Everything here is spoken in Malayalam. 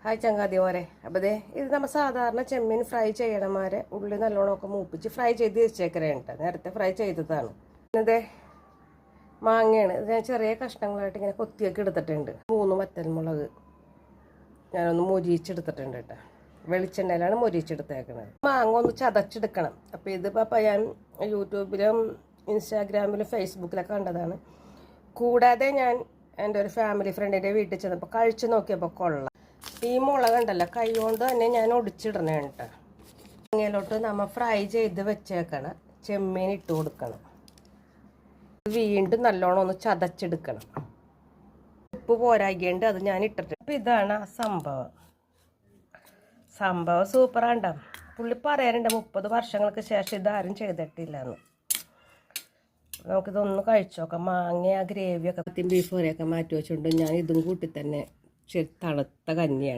ഹായ് ചങ്ങാതിമാരെ. അപ്പോൾ ഇത് നമ്മൾ സാധാരണ ചെമ്മീൻ ഫ്രൈ ചെയ്യണമാരെ ഉള്ളി നല്ലോണമൊക്കെ മൂപ്പിച്ച് ഫ്രൈ ചെയ്ത് വെച്ചേക്കണേണ്ട. നേരത്തെ ഫ്രൈ ചെയ്തതാണ്. ഇതേ മാങ്ങയാണ്. ഇത് ഞാൻ ചെറിയ കഷ്ണങ്ങളായിട്ട് ഇങ്ങനെ കൊത്തിയൊക്കെ എടുത്തിട്ടുണ്ട്. 3 വറ്റൽമുളക് ഞാനൊന്ന് മൊരിയിച്ചെടുത്തിട്ടുണ്ട് കേട്ടോ. വെളിച്ചെണ്ണയിലാണ് മൊരിയിച്ചെടുത്തേക്കണത്. മാങ്ങ ഒന്ന് ചതച്ചെടുക്കണം. അപ്പോൾ ഇതിപ്പോൾ ഞാൻ യൂട്യൂബിലും ഇൻസ്റ്റാഗ്രാമിലും ഫേസ്ബുക്കിലൊക്കെ കണ്ടതാണ്. കൂടാതെ ഞാൻ എൻ്റെ ഒരു ഫാമിലി ഫ്രണ്ടിൻ്റെ വീട്ടിൽ ചെന്നപ്പോൾ കഴിച്ച് നോക്കിയപ്പോൾ കൊള്ളാം. ഈ മുളക് ഉണ്ടല്ലോ, കൈ കൊണ്ട് തന്നെ ഞാൻ ഒടിച്ചിടണേ കേട്ടോ. മാങ്ങയിലോട്ട് നമ്മൾ ഫ്രൈ ചെയ്ത് വെച്ചേക്കണം ചെമ്മീൻ ഇട്ട് കൊടുക്കണം. വീണ്ടും നല്ലോണം ഒന്ന് ചതച്ചെടുക്കണം. ഉപ്പ് പോരാകിയുണ്ട്, അത് ഞാൻ ഇട്ടിട്ട്. അപ്പം ഇതാണ് ആ സംഭവം സൂപ്പറാണ്ടോ. പുള്ളി പറയാനുണ്ട് 30 വർഷങ്ങൾക്ക് ശേഷം ഇതാരും ചെയ്തിട്ടില്ല എന്ന്. നമുക്കിതൊന്ന് കഴിച്ചു നോക്കാം. മാങ്ങ ആ ഗ്രേവിയൊക്കെ ബീഫ് വരെയൊക്കെ മാറ്റി വെച്ചുകൊണ്ട് ഞാൻ ഇതും കൂട്ടി തന്നെ തണുത്ത കഞ്ഞിയാണ്.